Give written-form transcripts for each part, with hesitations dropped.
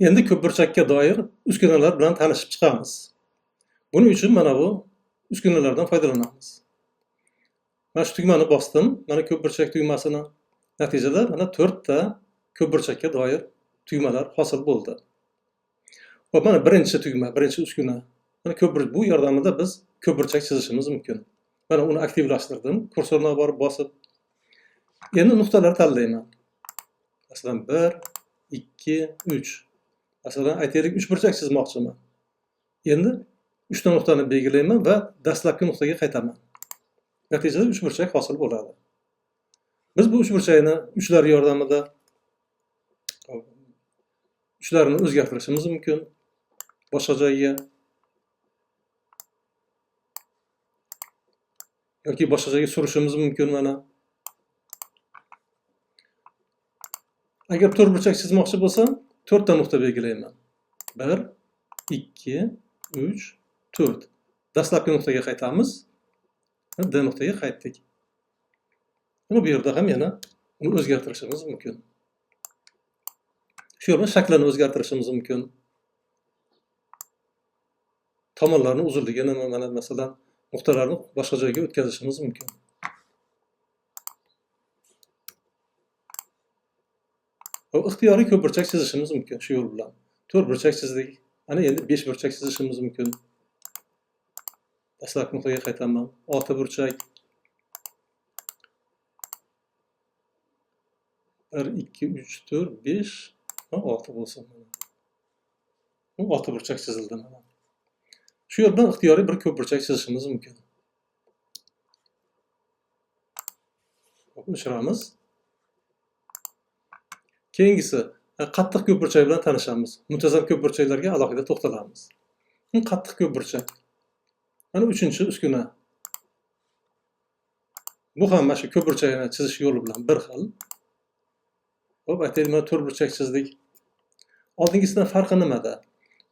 Endi ko'pburchakka doir uskunalar bilan tanishib chiqamiz. Buning uchun mana bu uskunalardan foydalanamiz. Mana shu tugmani bosdim. Mana ko'pburchak tugmasini. Natijada mana 4 ta ko'pburchakka doir tugmalar hosil bo'ldi. Va mana birinchi tugma, birinchi uskuna. Mana ko'pburchak bu yordamida biz ko'pburchak chizishimiz mumkin. Mana uni aktivlashtirdim. Kursorni borib bosib. Endi nuqtalar tanlayman. Masalan 1, 2, 3. Masalan aytaylik 3 burchak chizmoqchiman. Endi 3 ta nuqtani belgilayman va dastlabki nuqtaga qaytaman. Natijada 3 burchak hosil bo'ladi. Biz bu 3 burchakni uchlar yordamida uchlarini o'zgartirishimiz mumkin. Boshqa joyga yoki boshqa joyga surishimiz mumkin mana. Agar 4 burchak chizmoqchi bo'lsam, 4 ta nuqta belgilayman. 1, 2, 3, 4. Dastlabki nuqtaga qaytamiz. D nuqtaga qaytdik. Mana bu yerda ham yana uni o'zgartirishimiz mumkin. Shu yerda shaklini o'zgartirishimiz mumkin. Tomonlarni uzunligini mana masalan nuqtalarni boshqa joyga o'tkazishimiz mumkin. ixtiyoriy ko'pburchak chizishimiz mumkin shu yo'l bilan. 4 burchak chizdik. Ana endi 5 burchak chizishimiz mumkin. Dastlabki nuqtaga qaytaman. 6 burchak. 1, 2, 3, 4, 5, 6 bo'lsin. 6 burchak chizildi mana. Shu yo'l bilan ixtiyoriy bir ko'pburchak chizishimiz mumkin. O'chiramiz. Keyingisi qattiq ko'pburchak bilan tanishamiz. Muntazam ko'pburchaklarga alohida to'xtalamiz. Qattiq ko'pburchak. Mana 3-uskuna. Bu ham mana shu ko'pburchakni chizish yo'li bilan bir xil. Hop, aytaylik mana 4 burchak chizdik. Oldingisidan farqi nimada?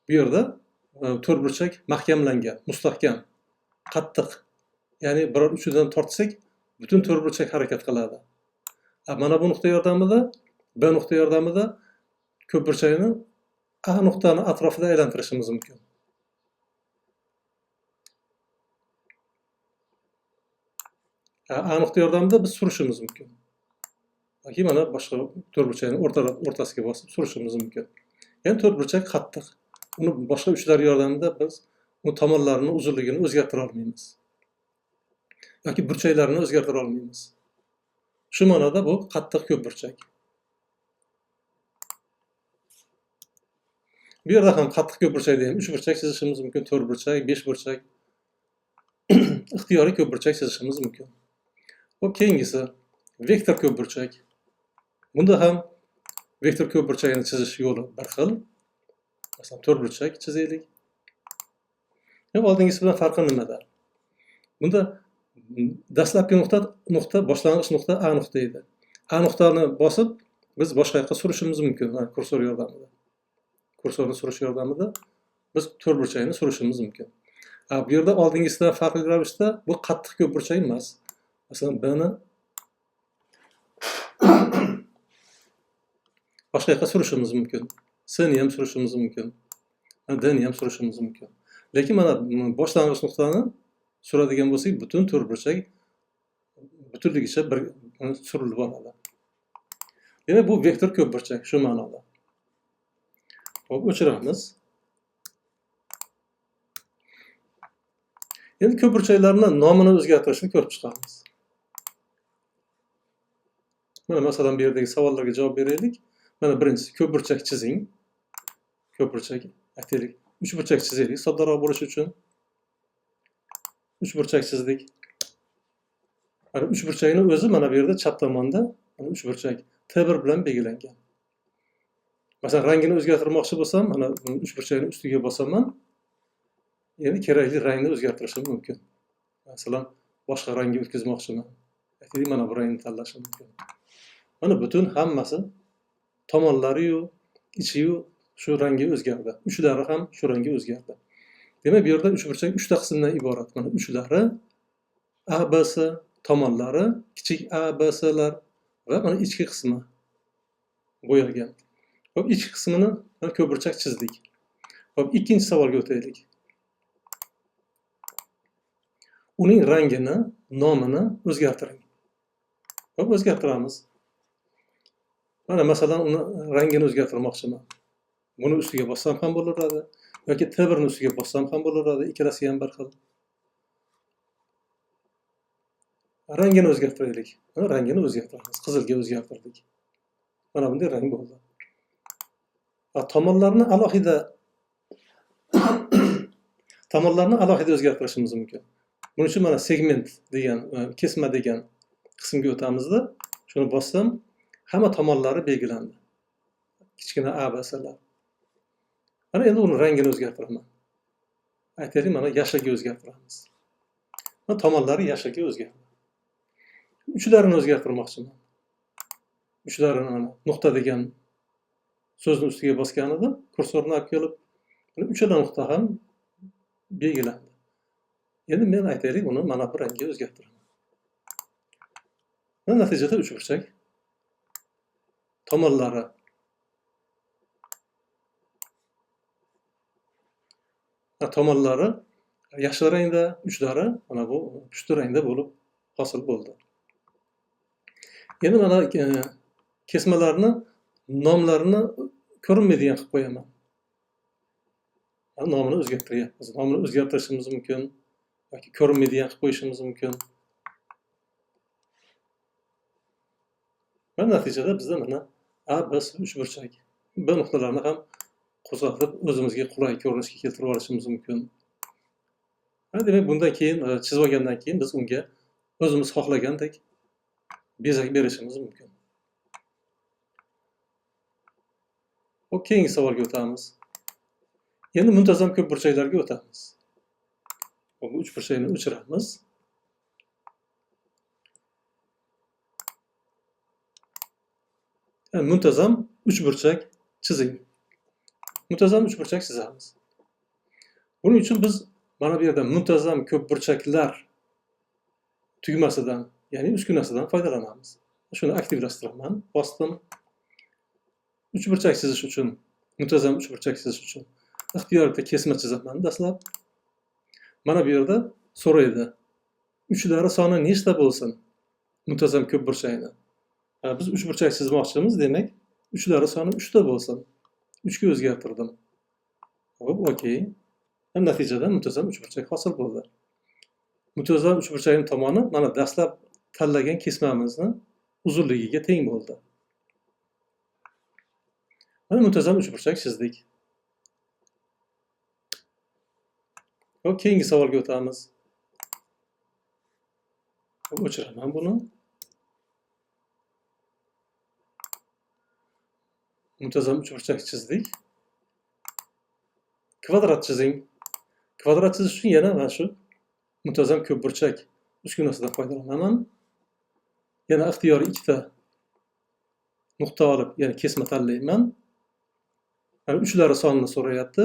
Bu yerda 4 burchak mahkamlangan, mustahkam, qattiq. Ya'ni biror uchidan tortsak, butun 4 burchak harakat qiladi. Mana bu nuqta yordamida B nuqta yordamida ko'pburchakni A nuqtani atrofida aylantirishimiz mumkin. A nuqta yordamida biz surishimiz mumkin. Yoki mana boshqa 4 burchakni o'rtasiga bosib surishimiz mumkin. Ya'ni 4 burchak qattiq. Uni boshqa uchlar yordamida biz u tomonlarini uzunligini o'zgartira olmaymiz. Yoki burchaklarini o'zgartira olmaymiz. Shu ma'noda bu qattiq ko'pburchak. Bu yerda ham qattiq ko'pburchakda ham 3 burchak chizishimiz mumkin, 4 burchak, 5 burchak. ixtiyoriy ko'pburchak chizishimiz mumkin. Xo'p, keyingisi vektor ko'pburchak. Bunda ham vektor ko'pburchagini chizish yo'li bir xil. Masalan, 4 burchak chizaylik. Oldingisi bilan farqi nimada? Bunda dastlabki nuqta boshlang'ich nuqta A nuqta edi. A nuqtani bosib biz boshqa yoqqa surishimiz mumkin, kursor yordamida. Kursorni surish yordamida biz 4 burchakni surishimiz mumkin. Bu yerda oldingisidan farqli ravishda bu qattiq ko'pburchak emas. Masalan, B'ni boshqa yoqqa surishimiz mumkin. C'ni ham surishimiz mumkin. D'ni ham surishimiz mumkin. Lekin mana boshlang'ich nuqtani suradigan bo'lsak, butun 4 burchak butunligicha bir surilib oladi. Demak, bu vektor ko'pburchak shu ma'noda. Hop, o'chiramiz. Endi ko'pburchaklarning nomini o'zgartirishni ko'rib chiqamiz. Mana masalan bu yerdagi savollarga javob beraylik. Mana birinchisi ko'pburchak chizing. Ko'pburchak aytaylik 3 burchak chizaylik soddaroq bo'lishi uchun. 3 burchak chizdik. Mana 3 burchakni o'zi mana bu yerda chap tomonda mana 3 burchak T1 bilan belgilangan. Masalan, rangini o'zgartirmoqchi bo'lsam, mana 3 burchakni ustiga bosaman. Endi kerakli rangni o'zgartirishim mumkin. Masalan, boshqa rangga o'tkazmoqchiman. Aytaylik mana bu rangni tanlashim mumkin. Mana butun hammasi tomonlari-yu, ichi-yu shu rangga o'zgardi. Uchlari ham shu rangga o'zgardi. Demak, bu yerda 3 burchak 3 ta qismdan iborat. Mana uchlari A, B, C, tomonlari, kichik A, B, C'lar va mana ichki qismi bo'yalgan. Hop, iç qismini ko'pburchak chizdik. Hop, ikkinchi savolga o'taylik. Uning rangini, nomini o'zgartiring. Hop, o'zgartiramiz. Mana masalan, uni rangini o'zgartirmoqchiman. Buni ustiga bossam ham bo'laveradi yoki T1 ni ustiga bossam ham bo'laveradi. Ikkalasi ham bir xil. Rangini o'zgartiraylik. Rangini o'zgartiramiz. Qizilga o'zgartirdik. Mana bunday rang bo'ldi. Tomonlarni alohida o'zgartirishimiz mumkin. Buning uchun mana segment degan, kesma degan qismga o'tamizda, shuni bossam, hamma tomonlari belgilandi. Kichkina ABSlar. Mana endi uni rangini o'zgartiraman. Aytaylik, mana yashilga o'zgartiramiz. Mana tomonlari yashilga o'zgardi. Uchlarini o'zgartirmoqchiman. Uchlarini mana nuqta degan so'zni ustiga bosgan edim, kursorni olib kelib, uchala nuqta ham belgilandi. Endi men aytaylik, uni mana bu rangga o'zgartiraman. Natijada uchburchak tomonlari yashil rangda, uchlari mana bu pushti rangda bo'lib hosil bo'ldi. Endi mana kesmalarni nomlarini ko'rinmaydigan qilib qo'yaman. Nomini o'zgartiryapmiz. Nomini o'zgartirishimiz mumkin yoki ko'rinmaydigan qilib qo'yishimiz mumkin. Va natijada bizda mana A, B, uchburchak. B nuqtalarni ham qo'zg'atib, o'zimizga qulay ko'rinishga keltirib olishimiz mumkin. Demak, bundan keyin chizib olgandan keyin biz unga o'zimiz xohlagandek bezak berishimiz mumkin. Keyingi savolga o'tamiz. Endi muntazam ko'pburchaklarga o'tamiz. Bu uchburchakni o'chiramiz. Muntazam uchburchak chizing. Muntazam uchburchak chizamiz. Buning uchun biz mana bu yerda muntazam ko'pburchaklar tugmasidan, ya'ni uskunasidan foydalanamiz. Shuni aktivlashtiraman. Bosdim. Uchburchak chizish uchun, muntazam uchburchak chizish uchun ixtiyoriyatda kesma chizaman dastlab. Mana bu yerda so'raydi. Uchlari soni nechta bo'lsin? Muntazam ko'pburchakni. Biz uchburchak chizmoqchimiz, demak, uchlari soni 3 ta bo'lsin. 3 ga o'zgartirdim. Hop, okey. Natijada muntazam uchburchak hosil bo'ldi. Muntazam uchburchakning tomoni mana dastlab tanlagan kesmamizni uzunligiga teng bo'ldi. Mana muntazam uchburchak chizdik. Hop, keyingi savolga o'tamiz. O'chiraman buni. Muntazam uchburchak chizdik. Kvadrat chizing. Kvadrat chizish uchun yana mana shu muntazam ko'pburchak uskunasidan foydalanaman. Yana ixtiyoriy ikkita nuqta olib, ya'ni kesma tanlayman. Mana uchlari sonini so'rayapti.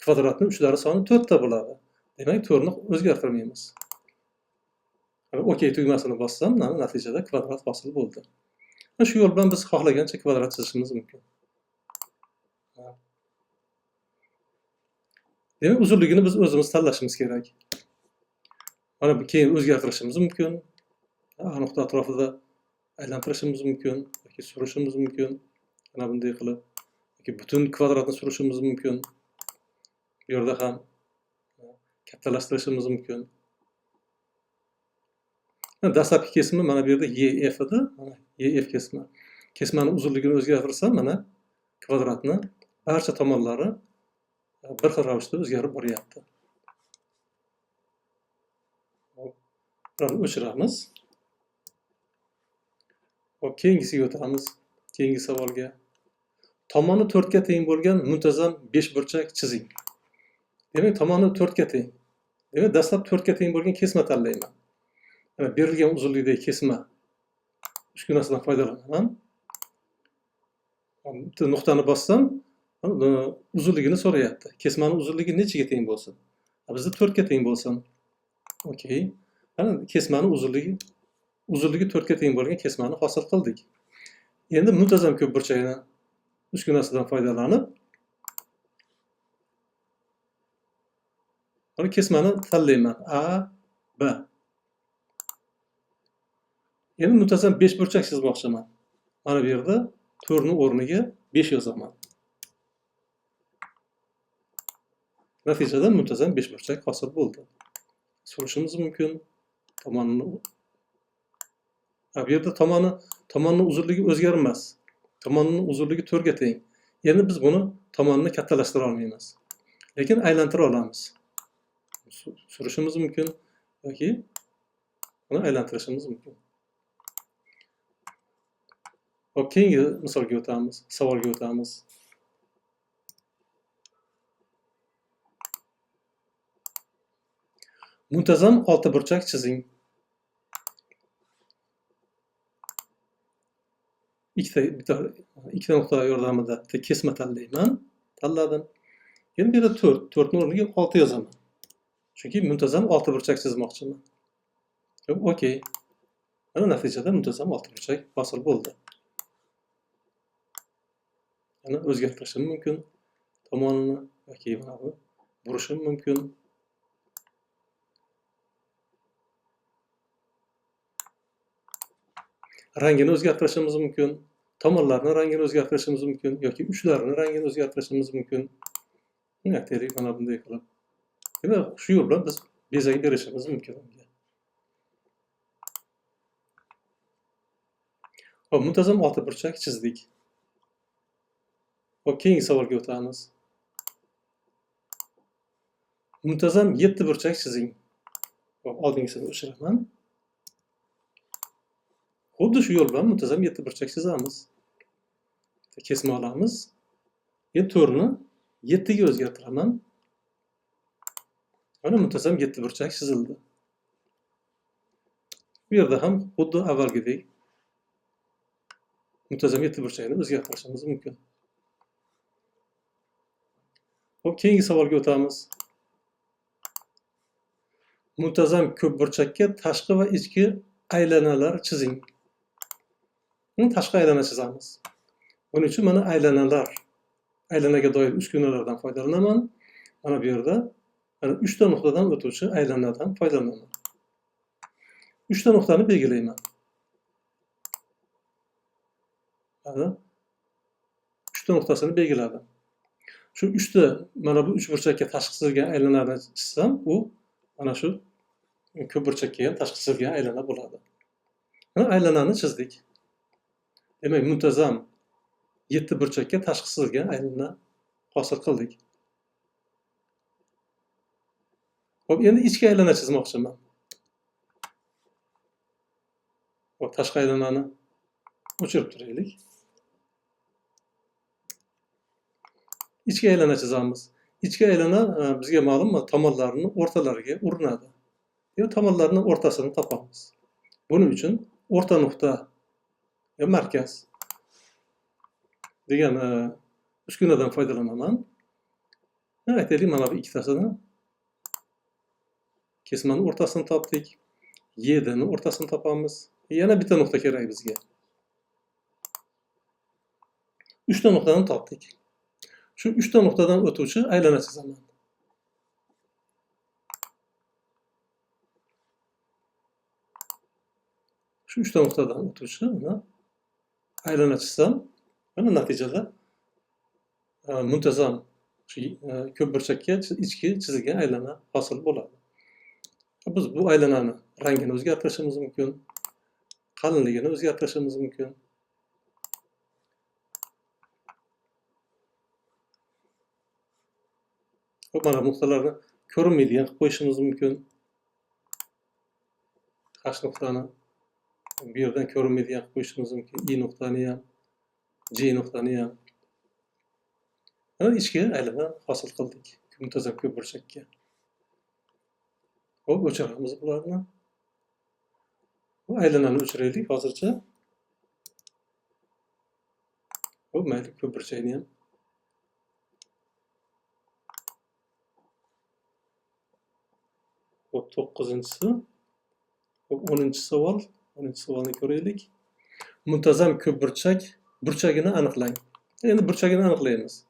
Kvadratning uchlari soni 4 ta bo'ladi. Demak, 4 ni o'zgartirmaymiz. Okey tugmasini bossam, natijada kvadrat hosil bo'ldi. Shu yo'l bilan biz xohlagancha kvadrat chizishimiz mumkin. Demak, uzunligini biz o'zimiz tanlashimiz kerak. Mana bu keyin o'zgartirishimiz mumkin. A nuqta atrofida aylantirishimiz mumkin yoki surishimiz mumkin. Mana bunday qilib yoki butun kvadratni surishimiz mumkin. Bu yerda ham kattalashtirishimiz mumkin. Dastlabki kesma mana bu yerda EF edi. Mana EF kesma. Kesmaning uzunligini o'zgartirsam, mana kvadratni barcha tomonlari bir xil ravishda o'zgarib boryapti. Buni o'chiramiz. Hop, keyingisiga o'tamiz. Keyingi savolga. Tomoni 4 ga teng bo'lgan muntazam 5 burchak chizing. Demak, tomoni 4 ga teng. Demak, dastlab 4 ga teng bo'lgan kesma tanlayman. Mana berilgan uzunlikdagi kesma uskunasidan foydalanaman. Bitta nuqtani bossam, uzunligini so'rayapti. Kesmaning uzunligi nechiga teng bo'lsin? Bizda 4 ga teng bo'lsin. Okey. Mana kesmaning uzunligi 4 ga teng bo'lgan kesmani hosil qildik. Endi muntazam ko'pburchakni uskunasidan foydalanib mana kesmani tanlayman. A, B. Endi muntazam 5 burchak chizmoqchiman. Mana bu yerda 4 ning o'rniga 5 yozaman. Natijada muntazam 5 burchak hosil bo'ldi. So'rashimiz mumkin. Tomonni bu yerda tomonni uzunligi o'zgarmas. Tomonning uzunligi 4 ga teng. Endi biz buni tomonni kattalashtira olmaymiz. Lekin aylantira olamiz. Surishimiz mumkin yoki buni aylantirishimiz mumkin. Hop, keyingi misolga o'tamiz, savolga o'tamiz. Muntazam 6 burchak chizing. ikkita nuqta yordamida kesma tanlayman. Tanladim. Endi bu yerda 4 ning o'rniga 6 yozaman. Chunki muntazam 6 burchak chizmoqchiman. Okey. Mana natijada muntazam 6 burchak hosil bo'ldi. Yana o'zgartirishim mumkin. Tomonini yoki mana bu burishim mumkin. Rangini o'zgartirishimiz mumkin. Tomonlarning rangini o'zgartirishimiz mumkin yoki uchlarning rangini o'zgartirishimiz mumkin. Aytaylik, mana bunday qilib. Yana shu yo'l bilan biz bezak berishimiz mumkin. Hop, muntazam 6 burchak chizdik. Hop, keyingi savolga o'tamiz. Muntazam 7 burchak chizing. Hop, oldingisini o'chiraman. Xuddi shu yo'l bilan muntazam 7 burchak chizamiz. Kesma olamiz. Endi 4 ni 7 ga o'zgartiraman. Mana muntazam 7 burchak chizildi. Bu yerda ham xuddi avvalgidek muntazam 7 burchakni o'zgartirishimiz mumkin. Hop, keyingi savolga o'tamiz. Muntazam ko'p burchakka tashqi va ichki aylanalar chizing. Tashqi aylana chizamiz. Buning uchun mana aylanaga doir uskunalardan foydalanaman. Mana bu yerda mana 3 ta nuqtadan o'tuvchi aylanadan foydalanaman. 3 ta nuqtani belgilayman. Mana 3 ta nuqtasini belgiladim. Shu 3 ta mana bu 3 burchakka tashqi chizilgan aylanani chizsam, u mana shu ko'p burchakka ham tashqi chizilgan aylana bo'ladi. Mana aylanani chizdik. Demak, muntazam 7 burchakka tashqi chizilgan aylana hosil qildik. Hop, endi ichki aylana chizmoqchiman. Hop, tashqi aylanani o'chirib turaylik. Ichki aylana chizamiz. Ichki aylana bizga ma'lum, tomonlarini o'rtalariga urinadi. Tomonlarning o'rtasini topamiz. Buning uchun o'rta nuqta markaz degan uskunadan foydalanaman. Aytaylik, mana bu ikkitasini kesmani o'rtasini topdik. Y'ni o'rtasini topamiz. Yana bitta nuqta kerak bizga. 3 ta nuqtani topdik. Shu 3 ta nuqtadan o'tuvchi aylana chizaman. Shu 3 ta nuqtadan o'tuvchi mana aylana chizsam, mana natijada muntazam ko'p burchakka ichki chizilgan aylana hosil bo'ladi. Biz bu aylanani rangini o'zgartirishimiz mumkin, qalinligini o'zgartirishimiz mumkin. Mana nuqtalarni ko'rinmaydigan qilib qo'yishimiz mumkin. H nuqtani bu yerdan ko'rinmaydigan qilib qo'yishimiz mumkin. I nuqtani ham, J nuqtani ham. Mana ichki aylana hosil qildik. Muntazam ko'p burchakka. Hop, o'chiramiz bularni. Bu aylanani o'chiraylik hozircha. Hop, mayli, ko'p burchakni ham. Hop, 9-si. Hop, 10-savol. 10-savolni ko'raylik. Muntazam ko'p burchagini aniqlang. Endi burchagini aniqlaymiz.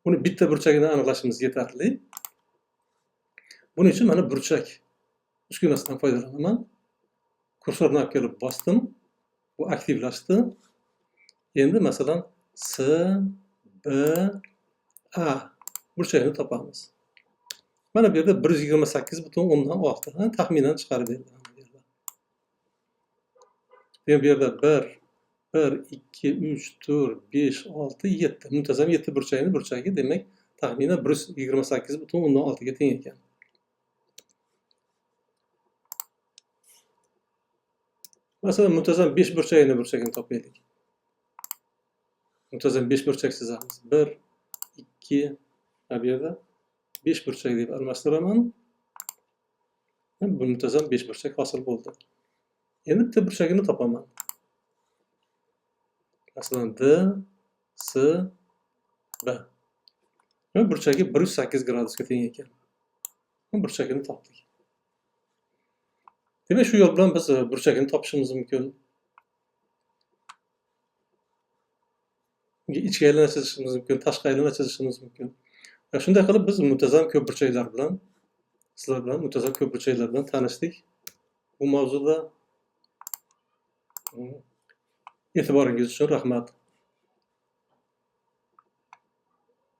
Buni bitta burchagini aniqlashimiz yetarli. Buning uchun mana burchak uskunasidan foydalanaman. Kursorni olib kelib bosdim. Bu aktivlashdi. Endi masalan S, B, A burchagini topamiz. Mana bu yerda 128,6 taxminan chiqarib berdi. Bu yerda 1, 2, 3, 4, 5, 6, 7. Muntazam 7 burchagi demak taxminan 128,6 ga teng ekan. Masalan muntazam 5 burchagini topaylik. Muntazam 5 burchak chizamiz. 1, 2, bu yerda 5 burchak deb almashtiraman. Bu muntazam 5 burchak hosil bo'ldi. Endi bitta burchagini topaman. Masalan D, S, B. Burchagi 108 gradusga teng ekan. Burchagini topdik. Demak, shu yo'l bilan biz burchagini topishimiz mumkin. Ichki aylana chizishimiz mumkin, tashqi aylana chizishimiz mumkin. Va shunday qilib biz muntazam ko'pburchaklar bilan, sizlar bilan muntazam ko'pburchaklar bilan tanishdik. Bu mavzuda e'tiboringiz uchun rahmat.